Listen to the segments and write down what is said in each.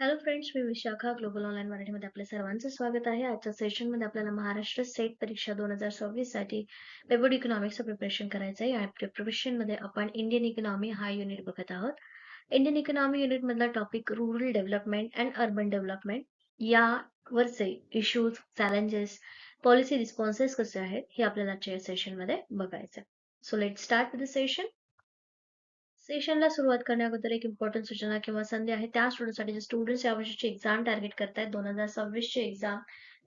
Hello friends, मी Vishakha global online मराठीमध्ये आपल्या सर्वांचं स्वागत आहे. आजच्या सेशनमध्ये आपल्याला महाराष्ट्र सेट परीक्षा 2026 साठी पेपर इकॉनॉमिक्सचं प्रिपरेशन करायचं आहे. या प्रिपरेशनमध्ये आपण इंडियन इकॉनॉमी हा युनिट बघत आहोत. इंडियन इकॉनॉमी युनिट मधला topic rural development and urban development यावरचे इश्यूज, चॅलेंजेस, पॉलिसी रिस्पॉन्सेस कसे आहेत हे आपल्याला आजच्या सेशनमध्ये बघायचं. So let start with the session. सेशनला सुरुवात करण्याबद्दल एक इम्पॉर्टंट सूचना किंवा संधी आहे त्या स्टुडंटसाठी जे स्टुडंट्स यावर्षीची एक्झाम टार्गेट करतायत 2026 ची एक्झाम,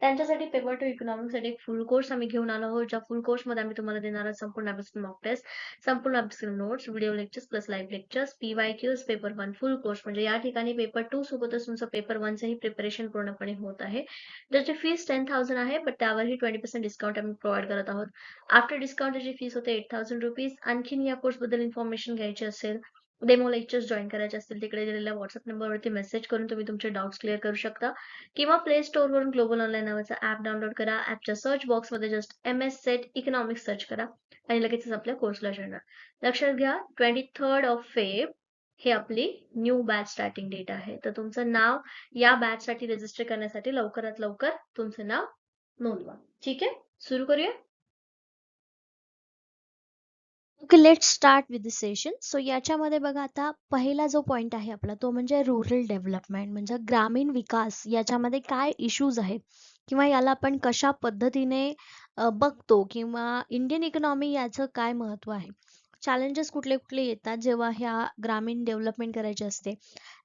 त्यांच्यासाठी पेपर टू इकॉनॉमिक्ससाठी एक फुल कोर्स आम्ही घेऊन आलो आहोत. ज्या फुल कोर्समध्ये आम्ही तुम्हाला देणार आहोत संपूर्ण अभ्यासक्रम मॉक टेस्ट, संपूर्ण अभ्यासक्रम notes, video lectures plus live lectures, PYQs, paper 1 फुल कोर्स. म्हणजे या ठिकाणी पेपर 2 सोबतच तुमचं पेपर 1 चंही प्रिपरेशन पूर्णपणे होत आहे. ज्याची फीस 10,000 आहे, बट त्यावरही 20% डिस्काउंट आम्ही प्रोव्हाइड करत आहोत. आफ्टर डिस्काउंट त्याची फीस होते 8,000 रुपीज. आणखीन या कोर्सबद्दल इन्फॉर्मेशन घ्यायची असेल, डेमो लेक्चर्स जॉइन करायचे असतील, तिकडे दिलेल्या व्हॉट्सअप नंबरवरती मेसेज करून तुम्ही तुमचे डाउट्स क्लिअर करू शकता किंवा प्ले स्टोअर वरून ग्लोबल ऑनलाईन नावाचा ऍप डाउनलोड करा. ऍपच्या सर्च बॉक्समध्ये just MS set economics search करा आणि लगेचच आपल्या कोर्सला जॉईन करा. लक्षात घ्या, 23rd ऑफ फेब हे आपली न्यू बॅच स्टार्टिंग डेट आहे. तर तुमचं नाव या बॅच साठी रजिस्टर करण्यासाठी लवकरात लवकर तुमचं नाव नोंदवा. ठीक आहे, सुरू करूया. Okay, let's start with the session. So याच्यामध्ये बघा, आता पहिला जो पॉइंट आहे आपला तो म्हणजे रूरल डेव्हलपमेंट, म्हणजे ग्रामीण विकास. याच्यामध्ये काय इश्यूज आहेत किंवा याला आपण कशा पद्धतीने बघतो किंवा इंडियन इकॉनॉमी याचं काय महत्व आहे, चॅलेंजेस कुठले कुठले येतात जेव्हा ह्या ग्रामीण डेव्हलपमेंट करायची असते,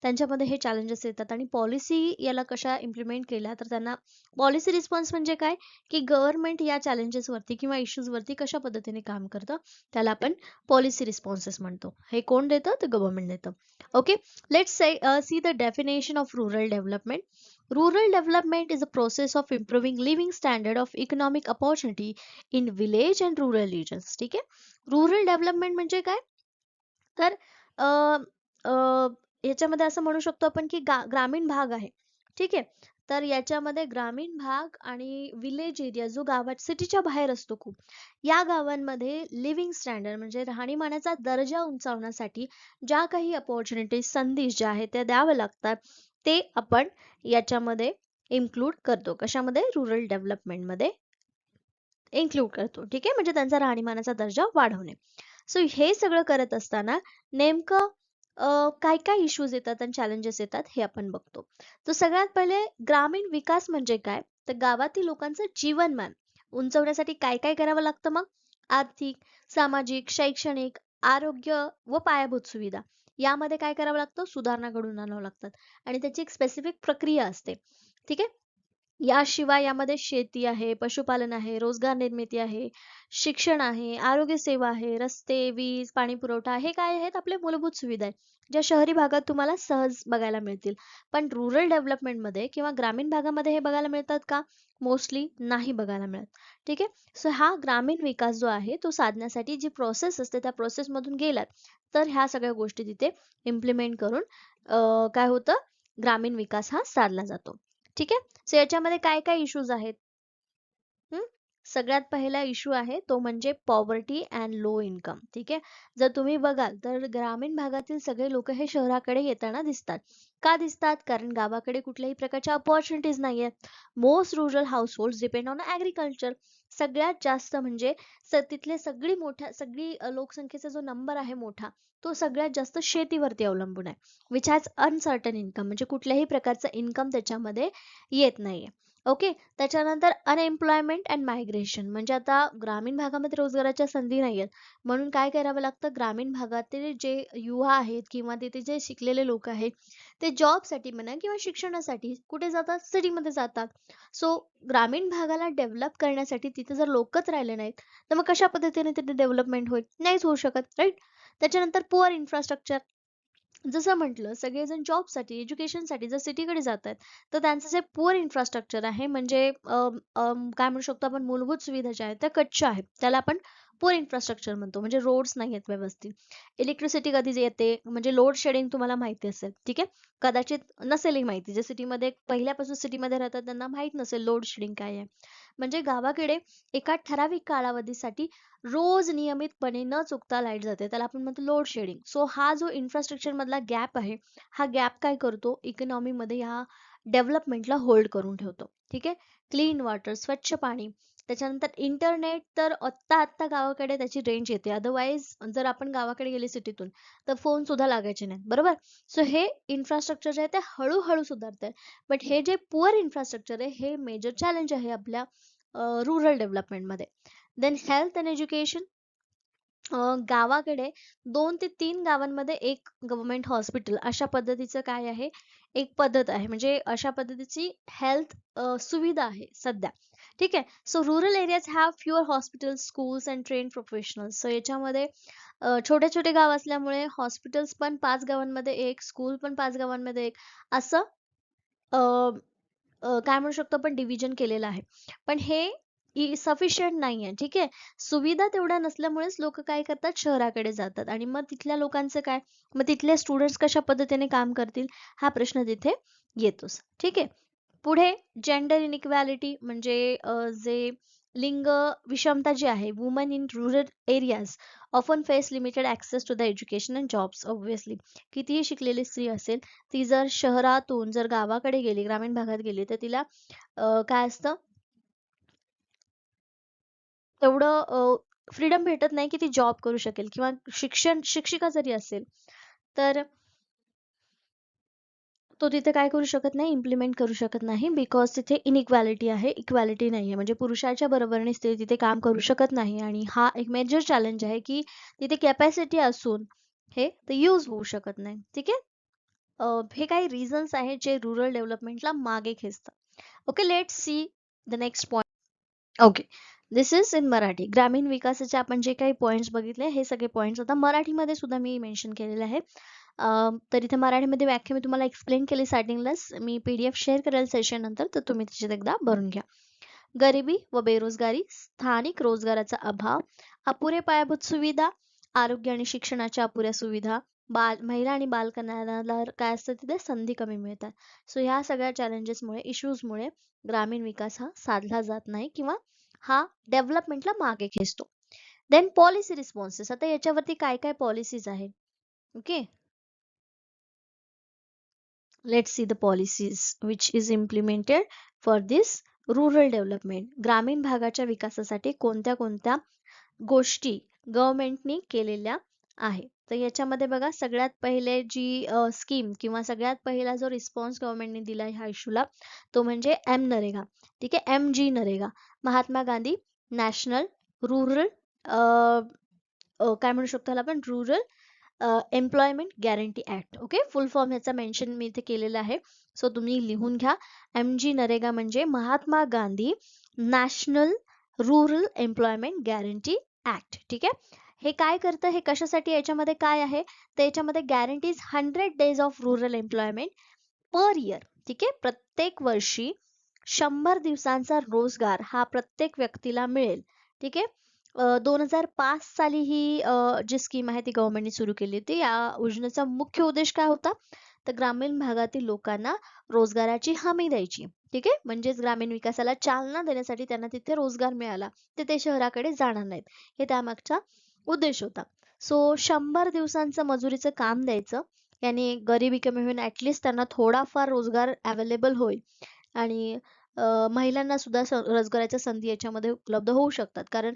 त्यांच्यामध्ये हे चॅलेंजेस येतात आणि पॉलिसी याला कशा इम्प्लिमेंट केल्या तर त्यांना पॉलिसी रिस्पॉन्स म्हणजे काय की गव्हर्नमेंट या चॅलेंजेस वरती किंवा इश्यूज वरती कशा पद्धतीने काम करतं, त्याला आपण पॉलिसी रिस्पॉन्सेस म्हणतो. हे कोण देतं? तर गव्हर्नमेंट देतं. Okay, let's see the definition of rural development. Rural development is a process of improving living standard of economic opportunity in village and rural regions. ठीक आहे, रुरल डेव्हलपमेंट म्हणजे काय तर अ, अ, याच्यामध्ये असं म्हणू शकतो आपण की ग्रामीण भाग आहे. ठीक आहे, तर याच्यामध्ये ग्रामीण भाग आणि विलेज एरिया जो गावात सिटीच्या बाहेर असतो खूप, या गावांमध्ये लिव्हिंग स्टँडर्ड म्हणजे राहणीमानाचा दर्जा उंचावण्यासाठी ज्या काही अपॉर्च्युनिटीज, संधी ज्या आहेत त्या द्याव्या लागतात, ते आपण याच्यामध्ये इन्क्लूड करतो. कशामध्ये? रूरल डेव्हलपमेंटमध्ये इन्क्लूड करतो. ठीक आहे, म्हणजे त्यांचा राहणीमानाचा दर्जा वाढवणे. सो हे सगळं करत असताना नेमकं काय काय इश्यूज येतात आणि चॅलेंजेस येतात हे आपण बघतो. तर सगळ्यात पहिले ग्रामीण विकास म्हणजे काय, तर गावातील लोकांचं जीवनमान उंचवण्यासाठी काय काय करावं लागतं मग? आर्थिक, सामाजिक, शैक्षणिक, आरोग्य व पायाभूत सुविधा यामध्ये काय करावं लागतं? सुधारणा घडवून आणावं लागतात आणि त्याची एक स्पेसिफिक प्रक्रिया असते. ठीक आहे, याशिवाय यामध्ये शेती आहे, पशुपालन आहे, रोजगार निर्मिती आहे, शिक्षण आहे, आरोग्य सेवा आहे, रस्ते, वीज, पाणी पुरवठा, हे काय आहेत? आपले मूलभूत सुविधा आहेत, ज्या शहरी भागात तुम्हाला सहज बघायला मिळतील. पण रुरल डेव्हलपमेंटमध्ये किंवा ग्रामीण भागामध्ये हे बघायला मिळतात का? मोस्टली नाही बघायला मिळत. ठीक आहे, सो हा ग्रामीण विकास जो आहे तो साधण्यासाठी जी प्रोसेस असते त्या प्रोसेसमधून गेलात तर ह्या सगळ्या गोष्टी तिथे इम्प्लिमेंट करून काय होतं? ग्रामीण विकास हा साधला जातो. ठीक आहे, सो याच्यामध्ये काय काय इश्यूज आहेत? हम्म, सगळ्यात पहिला इश्यू आहे तो म्हणजे पॉवर्टी अँड लो इन्कम. ठीक आहे, जर तुम्ही बघाल तर ग्रामीण भागातील सगळे लोक हे शहराकडे येताना दिसतात. का दिसतात? कारण गावाकडे कुठल्याही प्रकारच्या अपॉर्च्युनिटीज नाहीये. Most rural household depend on agriculture. सगळ्यात जास्त म्हणजे तिथले सगळी लोकसंख्येचा जो नंबर आहे मोठा, तो सगळ्यात जास्त शेतीवरती अवलंबून आहे. विच हॅज अनसर्टन इन्कम, म्हणजे कुठल्याही प्रकारचा इन्कम त्याच्यामध्ये येत नाहीये. ओके, त्याच्यानंतर अनएम्प्लॉयमेंट अँड मायग्रेशन, म्हणजे आता ग्रामीण भागामध्ये रोजगाराच्या संधी नाही आहेत, म्हणून काय करावं लागतं? ग्रामीण भागातील जे युवा आहेत किंवा तिथे जे शिकलेले लोक आहेत ते जॉबसाठी म्हणा किंवा शिक्षणासाठी कुठे जातात? सिटीमध्ये जातात. सो ग्रामीण भागाला डेव्हलप करण्यासाठी तिथे जर लोकच राहिले नाहीत तर मग कशा पद्धतीने तिथे डेव्हलपमेंट होईल? नाहीच होऊ शकत, राईट? त्याच्यानंतर पुअर इन्फ्रास्ट्रक्चर. जसं म्हटलं, सगळेजण जॉबसाठी, एज्युकेशनसाठी जर सिटीकडे जातात तर त्यांचं जे पुअर इन्फ्रास्ट्रक्चर आहे, म्हणजे काय म्हणू शकतो आपण, मूलभूत सुविधा ज्या आहेत त्या कच्च्या आहेत, त्याला आपण पुअर इन्फ्रास्ट्रक्चर म्हणतो, म्हणजे रोड्स नाही आहेत व्यवस्थित. इलेक्ट्रिसिटी कधी येते म्हणजे लोड शेडिंग तुम्हाला माहिती असेल, ठीक आहे. कदाचित नसेलही माहिती, जे सिटीमध्ये पहिल्यापासून सिटीमध्ये राहतात त्यांना माहित नसेल लोड शेडिंग काय आहे. म्हणजे गावाकडे एका ठराविक कालावधीसाठी रोज नियमितपणे न चुकता लाईट जाते, त्याला आपण म्हणतो लोड शेडिंग. सो हा जो इन्फ्रास्ट्रक्चर मधला गॅप आहे, हा गॅप काय करतो, इकॉनॉमी मध्ये ह्या डेव्हलपमेंटला होल्ड करून ठेवतो, ठीक आहे. क्लीन वॉटर, स्वच्छ पाणी, त्याच्यानंतर इंटरनेट, तर आत्ता आत्ता गावाकडे त्याची रेंज येते. अदरवाईज जर आपण गावाकडे गेले सिटीतून तर फोन सुद्धा लागायचे नाही, बरोबर. सो हे इन्फ्रास्ट्रक्चर जे आहे ते हळूहळू सुधारतंय. बट हे जे पुअर इन्फ्रास्ट्रक्चर आहे हे मेजर चॅलेंज आहे आपल्या रुरल डेव्हलपमेंटमध्ये. Then health and education. गावाकडे 2 ते 3 गावांमध्ये एक गव्हर्नमेंट हॉस्पिटल अशा पद्धतीचं काय आहे, एक पद्धत आहे. म्हणजे अशा पद्धतीची हेल्थ सुविधा आहे सध्या. ठीक आहे. So rural areas have fewer hospitals, schools and train professionals. So याच्यामध्ये छोटे-छोटे गाव असल्यामुळे हॉस्पिटल्स पण 5 गावांमध्ये एक, स्कूल पण 5 गावांमध्ये एक, असं अ, काय म्हणू शकतो आपण, डिव्हिजन केलेलं आहे. पण हे सफिशियंट नाहीये, ठीक आहे. सुविधा तेवढ्या नसल्यामुळेच लोक काय करतात, शहराकडे जातात. आणि मग तिथल्या लोकांचं काय, मग तिथले स्टुडंट्स कशा पद्धतीने काम करतील, हा प्रश्न तिथे येतोच, ठीक आहे. पुढे जेंडर इनइक्वॅलिटी म्हणजे जे लिंग विषमता जी आहे, woman in rural areas often face limited access to the education and jobs. Obviously कितीही शिकलेली स्त्री असेल, ती जर शहरातून जर गावाकडे गेली, ग्रामीण भागात गेली, तर तिला काय असतं, तेवढं फ्रीडम भेटत नाही की ती जॉब करू शकेल. किंवा शिक्षिका जरी असेल तर तो तिथे काय करू शकत नाही, इम्प्लिमेंट करू शकत नाही, बिकॉज तिथे इनइक्वॅलिटी आहे, इक्वॅलिटी नाहीये. म्हणजे पुरुषाच्या बरोबरीने स्त्री तिथे काम करू शकत नाही. आणि हा एक मेजर चॅलेंज आहे की तिथे कॅपॅसिटी असून हे ते यूज होऊ शकत नाही, ठीक आहे. हे काही रिझन्स आहेत जे रुरल डेव्हलपमेंटला मागे खेचतात. Okay, let's see the next point. Okay, this is in Marathi. ग्रामीण विकासाचे आपण जे काही पॉइंट्स बघितले, हे सगळे पॉइंट्स आता मराठीमध्ये सुद्धा मी मेन्शन केलेले आहे. तर इथे मराठीमध्ये व्याख्या मी तुम्हाला एक्सप्लेन केली स्टार्टिंगलाच. मी PDF शेअर करेल सेशन नंतर, तर तुम्ही त्याच्यात एकदा भरून घ्या. गरिबी व बेरोजगारी, स्थानिक रोजगाराचा अभाव, अपुरे पायाभूत सुविधा, आरोग्य आणि शिक्षणाच्या अपुऱ्या सुविधा, महिला आणि बालकल्याणाला काय असतं, तिथे संधी कमी मिळतात. सो ह्या सगळ्या चॅलेंजेसमुळे, इश्यूजमुळे ग्रामीण विकास हा साधला जात नाही किंवा हा डेव्हलपमेंटला मागे खेचतो. Then policy responses. आता याच्यावरती काय काय पॉलिसीज आहेत. Okay, let's see the policies which is implemented for this rural development. ग्रामीण भागाच्या विकासासाठी कोणत्या कोणत्या गोष्टी गव्हर्नमेंटनी केलेल्या आहे. तर याच्यामध्ये बघा, सगळ्यात पहिले जी स्कीम किंवा सगळ्यात पहिला जो रिस्पॉन्स गव्हर्नमेंटने दिला ह्या इश्यूला, तो म्हणजे नरेगा. ठीक आहे, MG NREGA, Mahatma Gandhi national rural काय म्हणू शकतो ह्याला आपण, rural employment guarantee act. Okay, फुल फॉर्म ह्याचा मेन्शन मी इथे केलेला आहे, सो तुम्ही लिहून घ्या. MG नरेगा म्हणजे Mahatma Gandhi national rural employment guarantee act. ठीक आहे. हे काय करतं, हे कशासाठी, याच्यामध्ये काय आहे, तर याच्यामध्ये guarantees 100 days of rural employment per year. ठीक आहे, प्रत्येक वर्षी 100 दिवसांचा रोजगार हा प्रत्येक व्यक्तीला मिळेल. ठीक आहे. 2005 साली ही जी स्कीम आहे ती गव्हर्नमेंटने सुरू केली होती. या योजनेचा मुख्य उद्देश काय होता, तर ग्रामीण भागातील लोकांना रोजगाराची हमी द्यायची. ठीक आहे, म्हणजेच ग्रामीण विकासाला चालना देण्यासाठी त्यांना तिथे रोजगार मिळाला, ते शहराकडे जाणार नाहीत, हे त्यामागचा उद्देश होता. सो 100 दिवसांचं मजुरीचं काम द्यायचं, याने गरिबी कमी होईल, ऍटलिस्ट त्यांना थोडाफार रोजगार अवेलेबल होईल. आणि महिलांना सुद्धा रोजगाराच्या संधी याच्यामध्ये उपलब्ध होऊ शकतात. कारण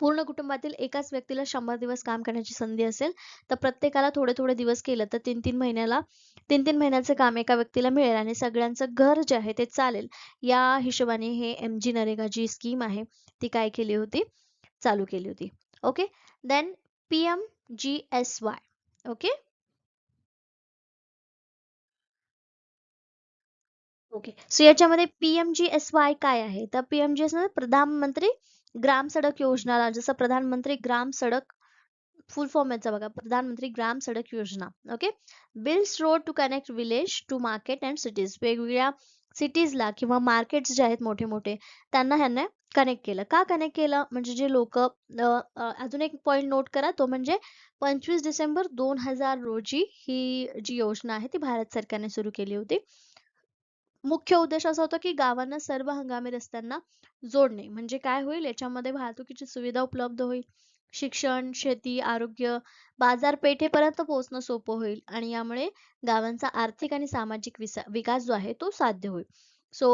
पूर्ण कुटुंबातील एकाच व्यक्तीला 100 दिवस काम करण्याची संधी असेल, तर प्रत्येकाला थोडे थोडे दिवस केलं तर 3-3 महिन्याचं काम एका व्यक्तीला मिळेल आणि सगळ्यांचं घर जे आहे ते चालेल. या हिशोबाने हे MG नरेगा जी स्कीम आहे ती काय केली होती, चालू केली होती. Okay, then PMGSY. Okay, okay. So याच्यामध्ये PMGSY काय आहे, तर PMGSY प्रधानमंत्री ग्राम सडक योजना. जसं प्रधानमंत्री ग्राम सडक, फुल फॉर्म याचा बघा, प्रधानमंत्री Gram Sadak Yojana. Okay, builds road to connect village to market and cities. वेगवेगळ्या सिटीजला किंवा मार्केट्स जे आहेत मोठे मोठे त्यांना ह्यांना कनेक्ट केलं. का कनेक्ट केलं? म्हणजे जे लोक अजून एक पॉइंट नोट करा, तो म्हणजे 25 डिसेंबर 2000 रोजी ही जी योजना आहे ती भारत सरकारने सुरू केली होती. मुख्य उद्देश असा होता की गावांना सर्व हंगामी रस्त्यांना जोडणे. म्हणजे काय होईल, याच्यामध्ये वाहतुकीची सुविधा उपलब्ध होईल, शिक्षण, शेती, आरोग्य, बाजारपेठेपर्यंत पोहोचणं सोपं होईल आणि यामुळे गावांचा आर्थिक आणि सामाजिक विकास जो आहे तो साध्य होईल. सो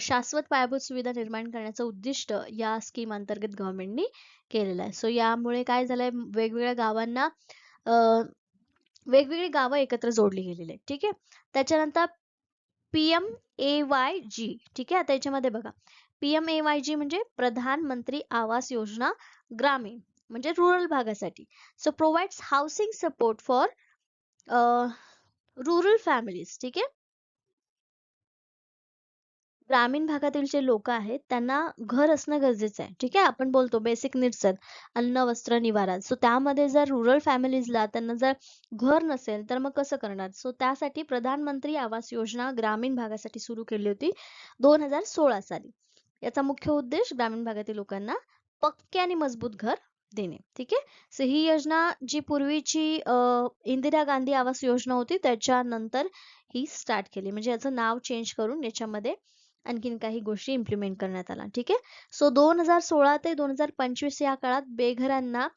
शाश्वत पायाभूत सुविधा निर्माण करण्याचं उद्दिष्ट या स्कीम अंतर्गत गव्हर्नमेंटनी केलेलं आहे. सो यामुळे काय झालंय, वेगवेगळ्या गावांना वेगवेगळी गावं एकत्र जोडली गेलेली आहेत. ठीक आहे. त्याच्यानंतर PMAYG. ठीक आहे. आता याच्यामध्ये बघा, PMAYG म्हणजे प्रधानमंत्री आवास योजना ग्रामीण, म्हणजे रुरल भागासाठी. So provides housing support for rural families. ठीक आहे. ग्रामीण भागातील जे लोक आहेत त्यांना घर असणं गरजेचं आहे. ठीक आहे. आपण बोलतो बेसिक नीड्स आहेत, अन्न, वस्त्र, निवारा. सो त्यामध्ये जर रुरल फॅमिलीजला त्यांना जर घर नसेल तर मग कसं करणार? सो त्यासाठी प्रधानमंत्री आवास योजना ग्रामीण भागासाठी सुरू केली होती 2016 साली. याचा मुख्य उद्देश ग्रामीण भागातील लोकांना पक्के आणि मजबूत घर देणे. ठीक आहे. सो ही योजना जी पूर्वीची इंदिरा गांधी आवास योजना होती त्याच्यानंतर ही स्टार्ट केली. म्हणजे याचं नाव चेंज करून याच्यामध्ये आणखीन काही गोष्टी इम्प्लिमेंट करण्यात आल्या. ठीक आहे. सो 2016 ते 2025 या काळात बेघरांना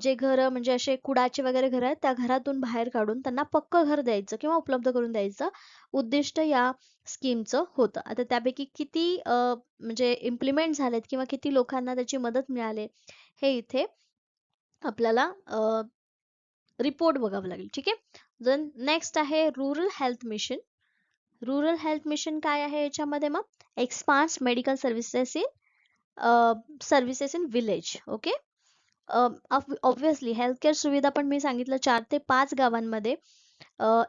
जे घर म्हणजे असे कुडाचे वगैरे घर आहेत त्या घरातून बाहेर काढून त्यांना पक्क घर द्यायचं किंवा उपलब्ध करून द्यायचं उद्दिष्ट या स्कीमचं होतं. आता त्यापैकी किती म्हणजे इम्प्लिमेंट झालेत किंवा किती लोकांना त्याची मदत मिळाली हे इथे आपल्याला रिपोर्ट बघावं लागेल. ठीक आहे. देन नेक्स्ट आहे rural health mission. Rural health mission काय आहे याच्यामध्ये? मग एक्सपान्स medical services in village. Okay. Obviously healthcare सुविधा पण मी सांगितलं 4 ते 5 गावांमध्ये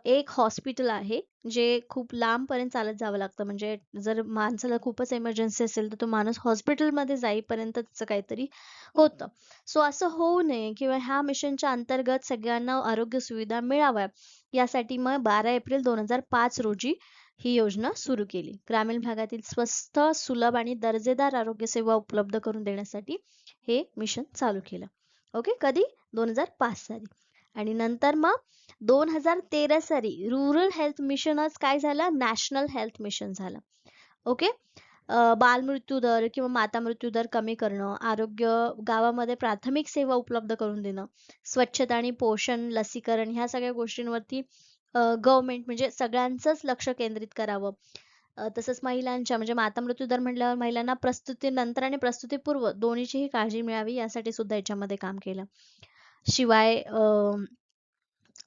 एक हॉस्पिटल आहे जे खूप लांबपर्यंत चालत जावं लागतं. म्हणजे जर माणसाला खूपच इमर्जन्सी असेल तर तो माणूस हॉस्पिटलमध्ये जाईपर्यंत त्याचं काहीतरी होतं. सो असं होऊ नये किंवा ह्या मिशनच्या अंतर्गत सगळ्यांना आरोग्य सुविधा मिळाव्या यासाठी मग 12 एप्रिल 2005 रोजी ही योजना सुरू केली. ग्रामीण भागातील स्वस्त, सुलभ आणि दर्जेदार आरोग्य सेवा उपलब्ध करून देण्यासाठी हे मिशन चालू केलं. ओके. कधी? 2005 साली. आणि नंतर मग 2013 साली रुरल हेल्थ मिशनच काय झालं? नॅशनल हेल्थ मिशन झालं. ओके. बालमृत्यू दर किंवा माता मृत्यू दर कमी करणं, आरोग्य गावामध्ये प्राथमिक सेवा उपलब्ध करून देणं, स्वच्छता आणि पोषण, लसीकरण ह्या सगळ्या गोष्टींवरती गव्हर्नमेंट म्हणजे सगळ्यांचंच लक्ष केंद्रित करावं. तसंच महिलांच्या म्हणजे माता मृत्यू दर म्हटल्यावर महिलांना प्रस्तुतीनंतर आणि प्रस्तुतीपूर्व दोन्हीचीही काळजी मिळावी यासाठी सुद्धा याच्यामध्ये काम केलं. शिवाय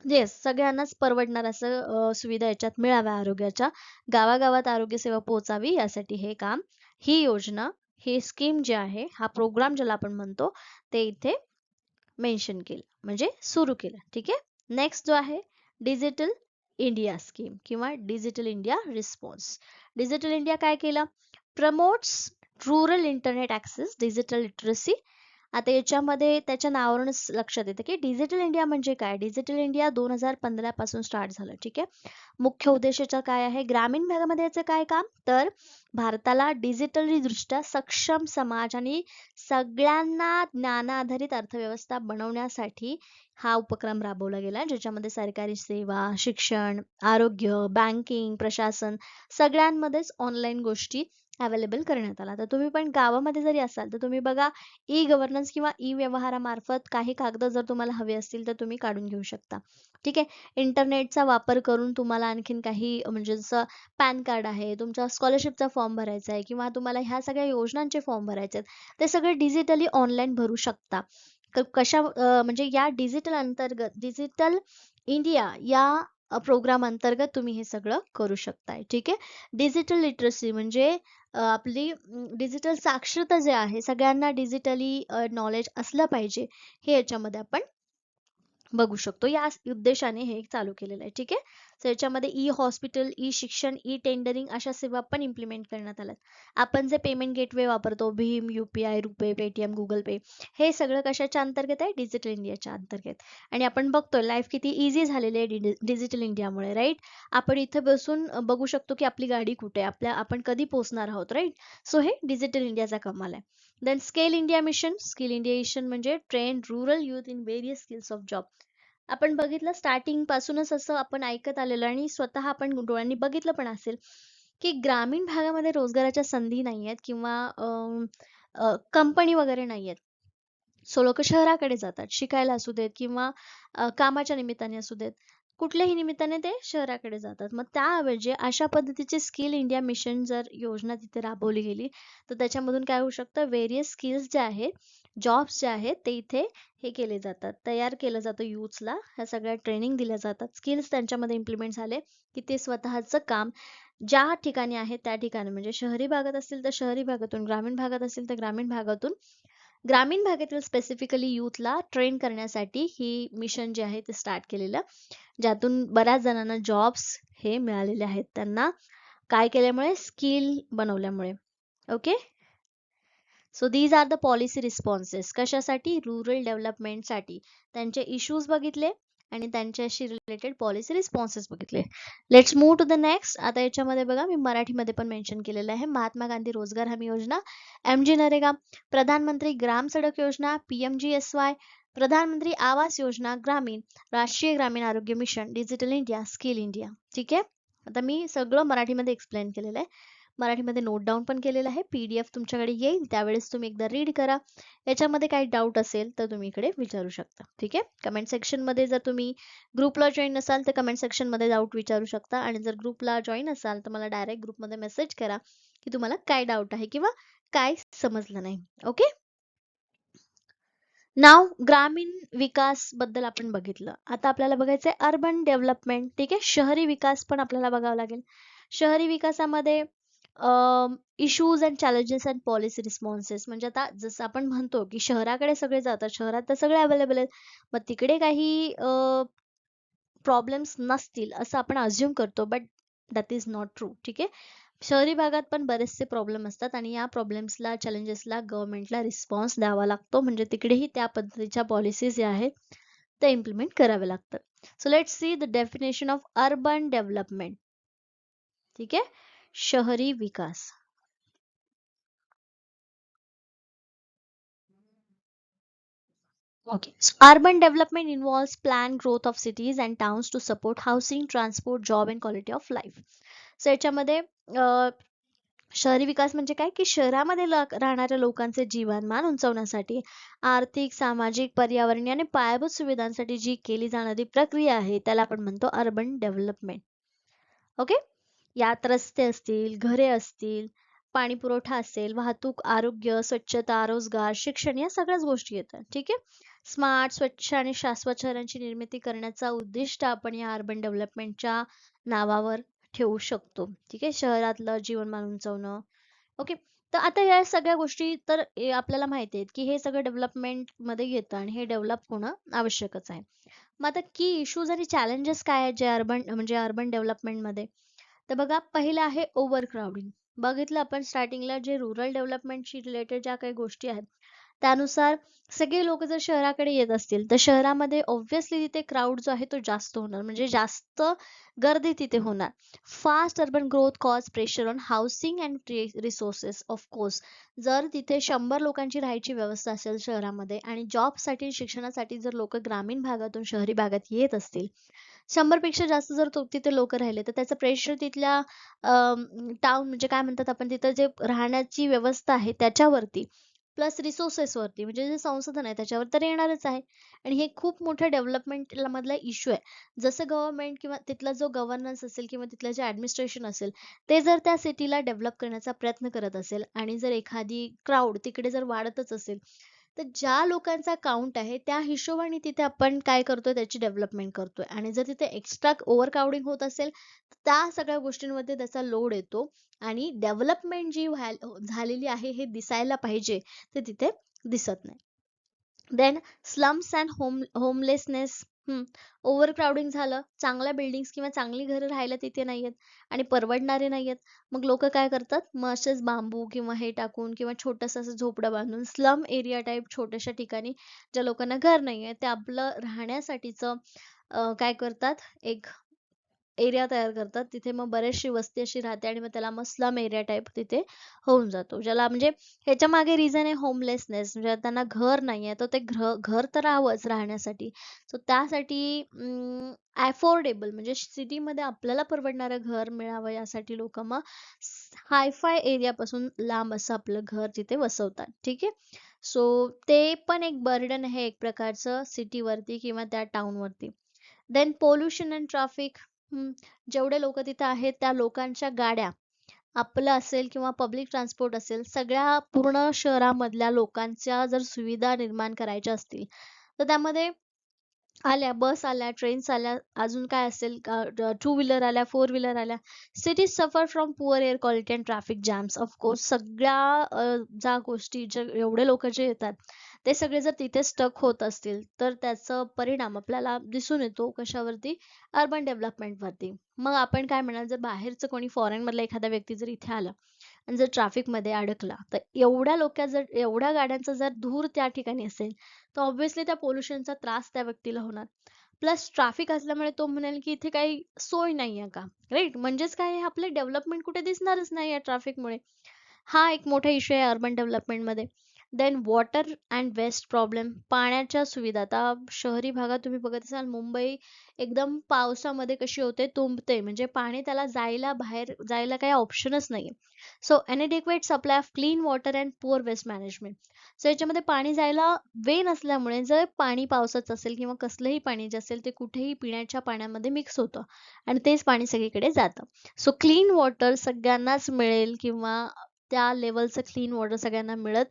येस, सगळ्यांनाच परवडणार असं सुविधा याच्यात मिळाव्या आरोग्याच्या. गावागावात आरोग्य सेवा पोहोचावी यासाठी हे काम, ही योजना, हे स्कीम जे आहे, हा प्रोग्राम ज्याला आपण म्हणतो ते इथे मेन्शन केलं म्हणजे सुरू केलं. ठीक आहे. नेक्स्ट जो आहे डिजिटल इंडिया स्कीम किंवा digital India response. Digital India काय केलं? Promotes rural internet access, digital literacy. आता याच्यामध्ये त्याच्या नावावरूनच लक्षात येतं की डिजिटल इंडिया म्हणजे काय. डिजिटल इंडिया 2015 पासून स्टार्ट झालं. ठीक आहे. मुख्य उद्देशाचं काय आहे? ग्रामीण भागामध्ये याचं काय काम? तर भारताला डिजिटली दृष्ट्या सक्षम समाज आणि सगळ्यांना ज्ञानाधारित अर्थव्यवस्था बनवण्यासाठी हा उपक्रम राबवला गेला, ज्याच्यामध्ये सरकारी सेवा, शिक्षण, आरोग्य, बँकिंग, प्रशासन सगळ्यांमध्येच ऑनलाईन गोष्टी अवेलेबल करण्यात आला. तर तुम्ही पण गावामध्ये जरी असाल तर तुम्ही बघा, ई गव्हर्नन्स किंवा ई व्यवहारामार्फत काही कागद जर तुम्हाला हवे असतील तर तुम्ही काढून घेऊ शकता. ठीक आहे. इंटरनेटचा वापर करून तुम्हाला आणखीन काही म्हणजे जसं पॅन कार्ड आहे, तुमचा स्कॉलरशिपचा फॉर्म भरायचा आहे किंवा तुम्हाला ह्या सगळ्या योजनांचे फॉर्म भरायचे आहेत, ते सगळे डिजिटली ऑनलाईन भरू शकता. कशा म्हणजे या डिजिटल अंतर्गत डिजिटल इंडिया या प्रोग्राम अंतर्गत तुम्ही हे सगळं करू शकताय. ठीक आहे. डिजिटल लिटरसी म्हणजे आपली डिजिटल साक्षरता जे आहे, सगळ्यांना डिजिटली नॉलेज असलं पाहिजे हे याच्यामध्ये आपण बघू शकतो. या उद्देशाने हे चालू केलेलं आहे. ठीक आहे. तर याच्यामध्ये ई हॉस्पिटल, ई शिक्षण, ई टेंडरिंग अशा सेवा पण इम्प्लिमेंट करण्यात आल्यात. आपण जे पेमेंट गेटवे वापरतो भीम, UPI, रुपे, पेटीएम, गुगल पे, हे सगळं कशाच्या अंतर्गत आहे? डिजिटल इंडियाच्या अंतर्गत. आणि आपण बघतोय लाईफ किती इझी झालेली आहे डिजिटल इंडियामुळे, राईट? आपण इथे बसून बघू शकतो की आपली गाडी कुठे आहे, आपण कधी पोहोचणार आहोत, राईट? सो हे डिजिटल इंडियाचा कमाल आहे. Then skill India mission. Skill India mission म्हणजे train rural youth in various skills of job. आपण बघितलं स्टार्टिंग पासूनच असं आपण ऐकत आलेलं आणि स्वतः आपण डोळ्यांनी बघितलं पण असेल की ग्रामीण भागामध्ये रोजगाराच्या संधी नाही आहेत किंवा कंपनी वगैरे नाही आहेत. सो लोक शहराकडे जातात शिकायला असू देत किंवा कामाच्या निमित्ताने असू देत, कुठल्याही निमित्ताने ते शहराकडे जातात. मग त्याऐवजी अशा पद्धतीची स्किल इंडिया मिशन जर योजना तिथे राबवली गेली तर त्याच्यामधून काय होऊ शकतं? व्हेरियस स्किल्स जे आहेत, जॉब्स जे आहेत ते इथे हे केले जातात, तयार केलं जातं युथला. ह्या सगळ्या ट्रेनिंग दिल्या जातात, स्किल्स त्यांच्यामध्ये इम्प्लिमेंट झाले की ते स्वतःचं काम ज्या ठिकाणी आहे त्या ठिकाणी, म्हणजे शहरी भागात असतील तर शहरी भागातून, ग्रामीण भागात असतील तर ग्रामीण भागातून, ग्रामीण भागातील स्पेसिफिकली युथला ट्रेन करण्यासाठी ही मिशन जे आहे ते स्टार्ट केलेलं, ज्यातून बऱ्याच जणांना जॉब्स हे मिळालेले आहेत त्यांना. काय केल्यामुळे? स्किल बनवल्यामुळे. Okay. So these are the policy responses. कशासाठी? रुरल डेव्हलपमेंटसाठी. त्यांचे इश्यूज बघितले आणि त्यांच्याशी रिलेटेड पॉलिसी रिस्पॉन्सेस बघितले. Let's move to the next. आता याच्यामध्ये बघा मी मराठीमध्ये पण मेन्शन केलेलं आहे. महात्मा गांधी रोजगार हमी योजना, MG नरेगा, प्रधानमंत्री ग्राम सडक योजना, PMGSY, प्रधानमंत्री आवास योजना ग्रामीण, राष्ट्रीय ग्रामीण आरोग्य mission, digital India, skill India. ठीक आहे. आता मी सगळं मराठीमध्ये एक्सप्लेन केलेलं आहे, मराठीमध्ये नोट डाऊन पण केलेलं आहे. PDF तुमच्याकडे येईल त्यावेळेस तुम्ही एकदा रीड करा. याच्यामध्ये काही डाऊट असेल तर तुम्ही इकडे विचारू शकता. ठीक आहे. कमेंट सेक्शन मध्ये जर तुम्ही ग्रुपला जॉईन नसाल तर कमेंट सेक्शन मध्ये डाऊट विचारू शकता, आणि जर ग्रुपला जॉईन असाल तर मला डायरेक्ट ग्रुपमध्ये मेसेज करा की तुम्हाला काय डाऊट आहे किंवा काय समजलं नाही. ओके. नाव ग्रामीण विकास बद्दल आपण बघितलं. आता आपल्याला बघायचंय अर्बन डेव्हलपमेंट. ठीक आहे. शहरी विकास पण आपल्याला बघावं लागेल. शहरी विकासामध्ये issues and challenges and policy responses. म्हणजे आता जसं आपण म्हणतो की शहराकडे सगळे जातात, शहरात तर सगळे अवेलेबल आहेत, मग तिकडे काही प्रॉब्लेम्स नसतील असं आपण अज्युम करतो, but that is not true. ठीक आहे. शहरी भागात पण बरेचसे प्रॉब्लेम असतात आणि या प्रॉब्लेम्सला, चॅलेंजेसला गव्हर्नमेंटला रिस्पॉन्स द्यावा लागतो, म्हणजे तिकडेही त्या पद्धतीच्या पॉलिसीज ज्या आहेत त्या इम्प्लिमेंट कराव्या लागतात. So let's see the definition of urban development. ठीक आहे. शहरी विकास. Okay. So urban development involves planned growth of cities and towns to support housing, transport, job and quality of life. So याच्यामध्ये शहरी विकास म्हणजे काय की शहरामध्ये राहणाऱ्या लोकांचे जीवनमान उंचावण्यासाठी आर्थिक, सामाजिक, पर्यावरणीय आणि पायाभूत सुविधांसाठी जी केली जाणारी प्रक्रिया आहे त्याला आपण म्हणतो अर्बन डेव्हलपमेंट. ओके. यात रस्ते असतील, घरे असतील, पाणी पुरवठा असेल, वाहतूक, आरोग्य, स्वच्छता, रोजगार, शिक्षण या सगळ्याच गोष्टी येतात. ठीक आहे. स्मार्ट, स्वच्छ आणि शाश्वत शहरांची निर्मिती करण्याचा उद्दिष्ट आपण या अर्बन डेव्हलपमेंटच्या नावावर ठेवू शकतो. ठीक आहे. शहरातलं जीवनमान उंचावणं. ओके. तर आता या सगळ्या गोष्टी तर आपल्याला माहिती आहेत की हे सगळं डेव्हलपमेंट मध्ये येतं आणि हे डेव्हलप होणं आवश्यकच आहे. मग आता की इश्यूज आणि चॅलेंजेस काय आहेत जे अर्बन डेव्हलपमेंट मध्ये? तर बघा पहिलं आहे ओव्हर क्राऊडिंग. बघितलं आपण स्टार्टिंगला जे रुरल डेव्हलपमेंटशी रिलेटेड ज्या काही गोष्टी आहेत त्यानुसार सगळे लोक जर शहराकडे येत असतील तर शहरामध्ये ऑब्व्हियसली तिथे क्राऊड जो आहे तो जास्त होणार, म्हणजे जास्त गर्दी तिथे होणार. Fast urban growth cause pressure on housing and resources. Of course जर तिथे 100 लोकांची राहायची व्यवस्था असेल शहरामध्ये आणि जॉबसाठी, शिक्षणासाठी जर लोक ग्रामीण भागातून शहरी भागात येत असतील, 100 पेक्षा जास्त जर तिथे लोक राहिले तर त्याचं प्रेशर तिथल्या टाउन म्हणजे काय म्हणतात आपण तिथं जे राहण्याची व्यवस्था आहे त्याच्यावरती, प्लस रिसोर्सेस वरती, म्हणजे जे संसाधन आहे त्याच्यावर तर येणारच आहे. आणि हे खूप मोठ्या डेव्हलपमेंट मधला इश्यू आहे. जसं गव्हर्नमेंट किंवा तिथला जो गव्हर्नन्स असेल किंवा तिथलं जे ऍडमिनिस्ट्रेशन असेल ते जर त्या सिटीला डेव्हलप करण्याचा प्रयत्न करत असेल आणि जर एखादी क्राऊड तिकडे जर वाढतच असेल तर ज्या लोकांचा काउंट आहे त्या हिशोबाने तिथे आपण काय करतोय त्याची डेव्हलपमेंट करतोय, आणि जर तिथे एक्स्ट्रा ओव्हर क्राउडिंग होत असेल तर त्या सगळ्या गोष्टींमध्ये त्याचा लोड येतो आणि डेव्हलपमेंट जी झालेली आहे हे दिसायला पाहिजे ते तिथे दिसत नाही. Then slums and homelessness. Over crowding झालं, चांगल्या बिल्डिंग्स किंवा चांगली घरं राहायला तिथे नाहीयेत आणि परवडणारे नाहीयेत. मग लोकं काय करतात, मग असेच बांबू किंवा हे टाकून किंवा छोटंसं असं झोपडं बांधून स्लम एरिया टाइप छोट्याशा ठिकाणी ज्या लोकांना घर नाहीये, ते आपलं राहण्यासाठीचं काय करतात, एक एरिया तयार करतात. तिथे मग बरीचशी वस्ती अशी राहते आणि मग त्याला मग स्लम एरिया टाइप तिथे होऊन जातो. ज्याला म्हणजे ह्याच्या मागे रिझन आहे होमलेसनेस, म्हणजे त्यांना घर नाहीये, तर ते घर तर हवंच राहण्यासाठी. सो त्यासाठी अफोर्डेबल म्हणजे सिटीमध्ये आपल्याला परवडणारं घर मिळावं यासाठी लोकं मग हाय-फाय एरियापासून लांब असं आपलं घर तिथे वसवतात. ठीक आहे. सो ते पण एक बर्डन आहे एक प्रकारचं सिटीवरती किंवा त्या टाउनवरती. Then pollution and traffic. जेवढे लोकं तिथे आहेत त्या लोकांच्या गाड्या, आपलं असेल किंवा पब्लिक ट्रान्सपोर्ट असेल, सगळ्या पूर्ण शहरामधल्या लोकांच्या जर सुविधा निर्माण करायच्या असतील, तर त्यामध्ये बस आल्या, ट्रेन्स आल्या, अजून काय असेल टू व्हीलर आल्या, फोर व्हीलर आल्या. Cities suffer from poor air quality and traffic jams. Of course सगळ्या ज्या गोष्टी जे एवढे लोकं जे येतात, ते सगळे जर तिथे स्टक होत असतील, तर त्याचा परिणाम आपल्याला दिसून येतो कशावरती? अर्बन डेव्हलपमेंटवरती. मग आपण काय म्हणाल, जर बाहेरचं कोणी फॉरेनमधला एखादा व्यक्ती जर इथे आला आणि जर ट्रॅफिकमध्ये अडकला, तर एवढ्या गाड्यांचा जर धूर त्या ठिकाणी असेल, तर ऑब्व्हियसली त्या पोल्युशनचा त्रास त्या व्यक्तीला होणार. प्लस ट्रॅफिक असल्यामुळे तो म्हणेल, की इथे काही सोय नाहीये का? राइट? म्हणजेच काय आहे, आपले डेव्हलपमेंट कुठे दिसणारच नाही या ट्रॅफिकमुळे. हा एक मोठा इश्यू आहे अर्बन डेव्हलपमेंटमध्ये. Then water and waste problem. पाण्याच्या सुविधा. आता शहरी भागात तुम्ही बघत असाल, मुंबई एकदम पावसामध्ये कशी होते, तुंबते. म्हणजे पाणी त्याला बाहेर जायला काही ऑप्शनच नाहीये. So inadequate supply of clean water and poor waste management. So याच्यामध्ये पाणी जायला वे नसल्यामुळे, जर पाणी पावसाचं असेल किंवा कसलंही पाणी जे असेल, ते कुठेही पिण्याच्या पाण्यामध्ये मिक्स होतं आणि तेच पाणी सगळीकडे जातं. सो क्लीन वॉटर सगळ्यांनाच मिळेल किंवा त्या लेव्हलचं क्लीन वॉटर सगळ्यांना मिळत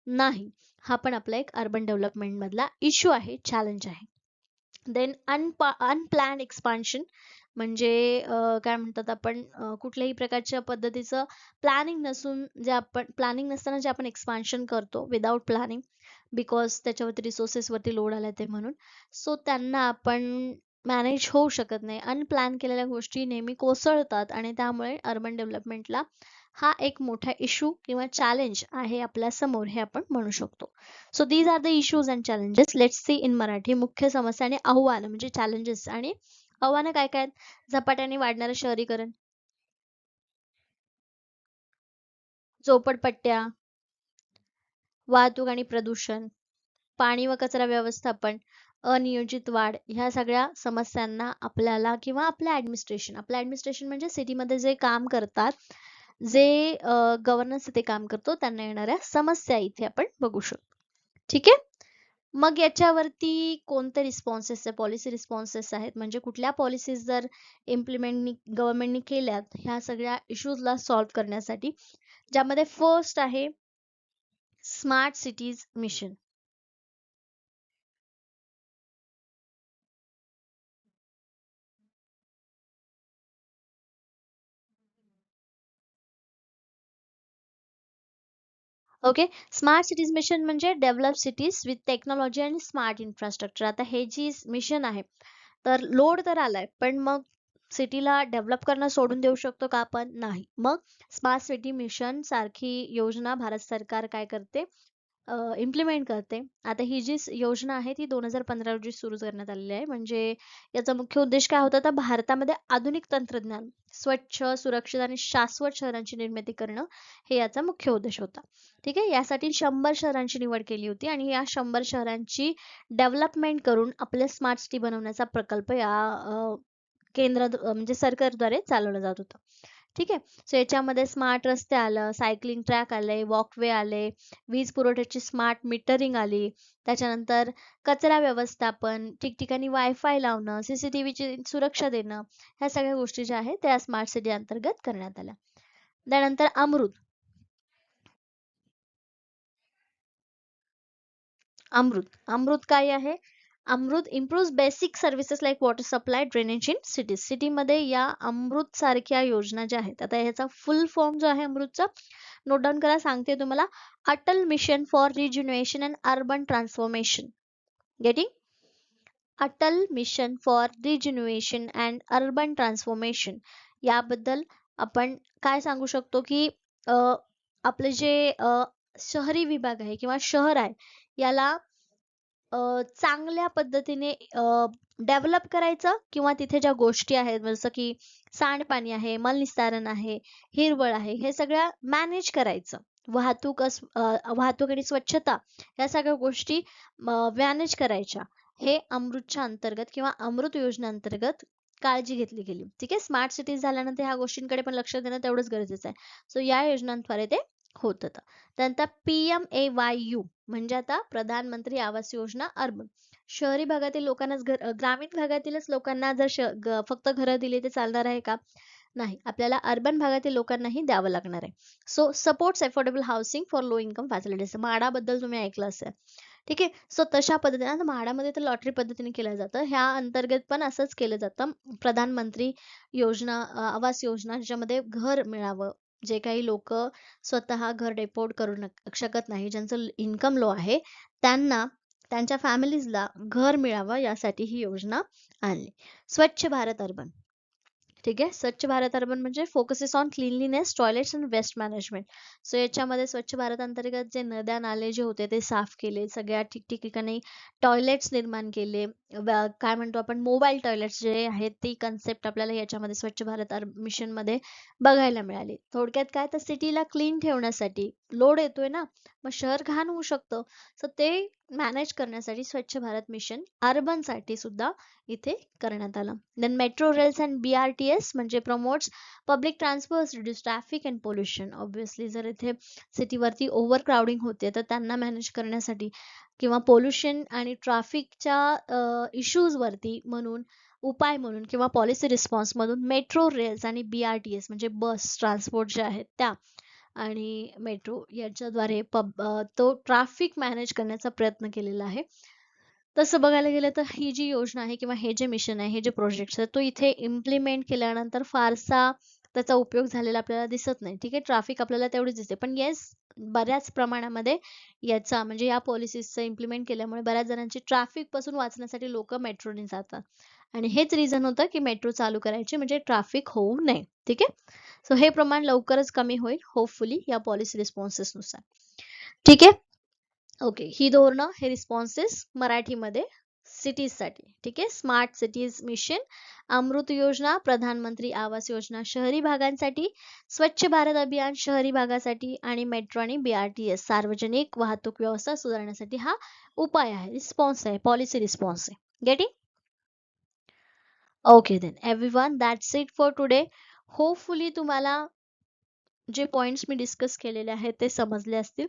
नाही. हा पण आपला एक अर्बन डेव्हलपमेंट मधला इश्यू आहे, चॅलेंज आहे. Then unplanned expansion. म्हणजे काय म्हणतात आपण, कुठल्याही प्रकारच्या पद्धतीचं प्लॅनिंग नसताना जे आपण एक्सपान्शन करतो विदाऊट प्लॅनिंग, बिकॉज त्याच्यावरती रिसोर्सेसवरती लोड आला ते म्हणून. सो त्यांना आपण मॅनेज होऊ शकत नाही. अनप्लॅन केलेल्या गोष्टी नेहमी कोसळतात आणि त्यामुळे अर्बन डेव्हलपमेंटला हा एक मोठा इश्यू किंवा चॅलेंज आहे आपल्या समोर, हे आपण म्हणू शकतो. So these are the issues and challenges. Let's see in Marathi. मुख्य समस्या आणि आव्हानं म्हणजे चॅलेंजेस आणि आव्हानं काय काय आहेत? झपाट्याने वाढणारं शहरीकरण, झोपडपट्ट्या, वाहतूक आणि प्रदूषण, पाणी व कचरा व्यवस्थापन, अनियोजित वाढ, ह्या सगळ्या समस्यांना आपल्याला किंवा आपलं ॲडमिनिस्ट्रेशन म्हणजे सिटीमध्ये जे काम करतात, जे गव्हर्नन्स इथे काम करतो, त्यांना येणाऱ्या समस्या इथे आपण बघू शकतो. ठीक आहे? मग याच्यावरती कोणते पॉलिसी रिस्पॉन्सेस आहेत, म्हणजे कुठल्या पॉलिसीज जर गव्हर्नमेंटनी केल्यात ह्या सगळ्या इश्यूजला सॉल्व्ह करण्यासाठी, ज्यामध्ये फर्स्ट आहे smart cities mission. Okay. Smart cities mission म्हणजे डेव्हलप सिटीज विथ टेक्नॉलॉजी आणि स्मार्ट इन्फ्रास्ट्रक्चर. आता हे जी मिशन आहे, तर लोड तर आलाय, पण मग सिटीला डेव्हलप करणं सोडून देऊ शकतो का आपण? नाही. मग स्मार्ट सिटी मिशन सारखी योजना भारत सरकार काय करते, इम्प्लिमेंट करते. आता ही जी योजना आहे ती 2015 रोजी सुरू करण्यात आलेली आहे. म्हणजे याचा मुख्य उद्देश काय होता, तर भारतामध्ये आधुनिक तंत्रज्ञान, स्वच्छ, सुरक्षित आणि शाश्वत शहरांची निर्मिती करणं, हे याचा मुख्य उद्देश होता. ठीक आहे. यासाठी 100 शहरांची निवड केली होती आणि या 100 शहरांची डेव्हलपमेंट करून आपले स्मार्ट सिटी बनवण्याचा प्रकल्प या म्हणजे सरकारद्वारे चालवला जात होता. ठीक आहे. सो याच्यामध्ये स्मार्ट रस्ते आलं, सायकलिंग ट्रॅक आले, वॉकवे आले, वीज पुरवठ्याची स्मार्ट मीटरिंग आली. त्याच्यानंतर कचरा व्यवस्थापन, ठिकठिकाणी वायफाय लावणं, सीसीटीव्हीची सुरक्षा देणं, ह्या सगळ्या गोष्टी ज्या आहेत त्या स्मार्ट सिटी अंतर्गत करण्यात आल्या. त्यानंतर अमृत काय आहे? AMRUT improves basic services like water supply, drainage in cities. सिटीमध्ये या अमृत सारख्या योजना ज्या आहेत, आता ह्याचा फुल फॉर्म जो आहे अमृतचा, नोट डाऊन करा, सांगते तुम्हाला. Atal mission for rejuvenation and urban transformation. Getting? Atal mission for rejuvenation and urban transformation याबद्दल आपण काय सांगू शकतो की अ, आपले जे शहरी विभाग आहे किंवा शहर आहे याला चांगल्या पद्धतीने डेव्हलप करायचं किंवा तिथे ज्या गोष्टी आहेत जसं की सांडपाणी आहे, मलनिस्सारण आहे, हिरवळ आहे, हे सगळं मॅनेज करायचं. वाहतूक आणि स्वच्छता या सगळ्या गोष्टी मॅनेज करायच्या. हे अमृतच्या अंतर्गत किंवा अमृत योजनेअंतर्गत काळजी घेतली गेली. ठीक आहे. स्मार्ट सिटीज झाल्यानंतर ह्या गोष्टींकडे पण लक्ष देणं तेवढंच गरजेचं आहे. सो या योजनांद्वारे ते होत होतं. त्यानंतर PMAYU म्हणजे आता प्रधानमंत्री आवास योजना अर्बन. शहरी भागातील लोकांनाच ग्रामीण भागातीलच लोकांना जर फक्त घरं दिली ते चालणार आहे का? नाही. आपल्याला अर्बन भागातील लोकांनाही द्यावं लागणार आहे. So supports affordable housing for low income facilities. म्हाडाबद्दल तुम्ही ऐकलं असेल. ठीक आहे. सो तशा पद्धतीने आता म्हाडामध्ये तर लॉटरी पद्धतीने केलं जातं. ह्या अंतर्गत पण असंच केलं जातं. प्रधानमंत्री योजना आवास योजना ज्याच्यामध्ये घर मिळावं. जे काही लोक स्वतः घर डेपोट करू शकत नाही, ज्यांचं इन्कम लो आहे, त्यांना त्यांच्या फॅमिलीजला घर मिळावं यासाठी ही योजना आणली. स्वच्छ भारत अर्बन. ठीक आहे. स्वच्छ भारत अर्बन म्हणजे focuses on cleanliness, toilets and waste management. So याच्यामध्ये स्वच्छ भारत अंतर्गत जे नद्या नाले जे होते ते साफ केले. सगळ्या ठिकठिकाणी टॉयलेट्स निर्माण केले. काय म्हणतो आपण मोबाईल टॉयलेट्स जे आहेत ती कन्सेप्ट आपल्याला याच्यामध्ये स्वच्छ भारत मिशन मध्ये बघायला मिळाली. थोडक्यात काय तर सिटीला क्लीन ठेवण्यासाठी लोड येतोय ना, मग शहर घाण होऊ शकतं. सो ते मॅनेज करण्यासाठी स्वच्छ भारत मिशन अर्बन साठी सुद्धा इथे करण्यात आलं. Then metro rails and BRTS म्हणजे promotes public transport, reduce traffic and pollution. Obviously जर इथे सिटीवरती ओव्हर क्राउडिंग होते तर त्यांना मॅनेज करण्यासाठी किंवा पोल्युशन आणि ट्रॅफिकच्या इश्यूज वरती म्हणून उपाय म्हणून किंवा पॉलिसी रिस्पॉन्स मधून मेट्रो रेल्स आणि BRTS म्हणजे बस ट्रान्सपोर्ट जे आहेत त्या आणि मेट्रो याच्याद्वारे तो ट्रॅफिक मॅनेज करण्याचा प्रयत्न केलेला आहे. तसं बघायला गेलं तर ही जी योजना आहे किंवा हे जे मिशन आहे, हे जे प्रोजेक्ट्स आहेत, तो इथे इम्प्लिमेंट केल्यानंतर फारसा त्याचा उपयोग झालेला आपल्याला दिसत नाही. ठीक आहे. ट्रॅफिक आपल्याला तेवढीच दिसते. पण येस, बऱ्याच प्रमाणामध्ये याचा म्हणजे या पॉलिसीजचं इम्प्लिमेंट केल्यामुळे बऱ्याच जणांची ट्रॅफिक पासून वाचण्यासाठी लोक मेट्रोने जातात. आणि हेच रिझन होतं की मेट्रो चालू करायची म्हणजे ट्रॅफिक होऊ नये. ठीक आहे. सो हे प्रमाण लवकरच कमी होईल होपफुली या पॉलिसी रिस्पॉन्सेस नुसार. ठीक आहे. ओके. ही धोरणं हे रिस्पॉन्सेस मराठीमध्ये सिटीजसाठी. ठीक आहे. स्मार्ट सिटीज मिशन, अमृत योजना, प्रधानमंत्री आवास योजना शहरी भागांसाठी, स्वच्छ भारत अभियान शहरी भागासाठी आणि मेट्रो आणि BRTS सार्वजनिक वाहतूक व्यवस्था सुधारण्यासाठी हा उपाय आहे, रिस्पॉन्स आहे, पॉलिसी रिस्पॉन्स आहे. Getting? Okay then everyone, that's it for today. Hopefully तुम्हाला जे पॉइंट्स मी डिस्कस केलेले आहेत ते समजले असतील.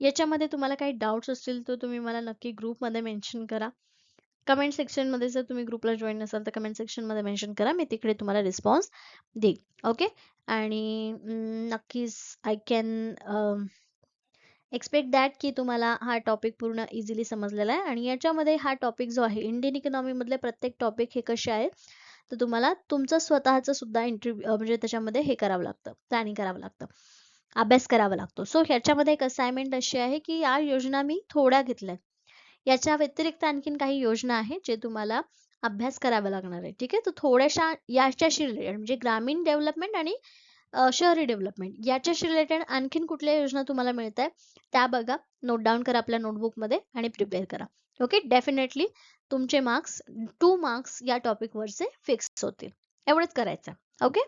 याच्यामध्ये तुम्हाला काही डाऊट्स असतील तर तुम्ही मला नक्की ग्रुपमध्ये मेन्शन करा. कमेंट सेक्शनमध्ये जर तुम्ही ग्रुपला जॉईन नसाल तर कमेंट सेक्शनमध्ये मेन्शन करा. मी तिकडे तुम्हाला रिस्पॉन्स देईल. ओके. आणि नक्कीच आय कॅन एक्सपेक्ट दॅट की तुम्हाला हा टॉपिक पूर्ण इझिली समजलेला आहे आणि याच्यामध्ये हा टॉपिक जो आहे इंडियन इकॉनॉमी मधले प्रत्येक टॉपिक हे कसे आहेत तर तुम्हाला तुमचं स्वतःचं सुद्धा इंटरव्ह्यू म्हणजे त्याच्यामध्ये हे करावं लागतं, प्लॅनिंग करावं लागतं, अभ्यास करावा लागतो. सो ह्याच्यामध्ये एक असाइनमेंट अशी आहे की या योजना मी थोड्या घेतल्यात. याच्या व्यतिरिक्त आणखीन काही योजना आहेत जे तुम्हाला अभ्यास करावा लागणार आहे. ठीक आहे. तर थोड्याशा याच्याशी रिलेटेड म्हणजे ग्रामीण डेव्हलपमेंट आणि शहरी डेव्हलपमेंट याच्याशी रिलेटेड आणखीन कुठल्या योजना तुम्हाला मिळत आहे त्या बघा, नोट डाऊन करा आपल्या नोटबुकमध्ये आणि प्रिपेअर करा. ओके. डेफिनेटली तुमचे मार्क्स 2 मार्क्स या टॉपिकवरचे फिक्स होतील. एवढंच करायचं. Okay.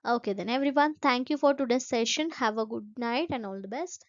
Okay then everyone, thank you for today's session. Have a good night and all the best.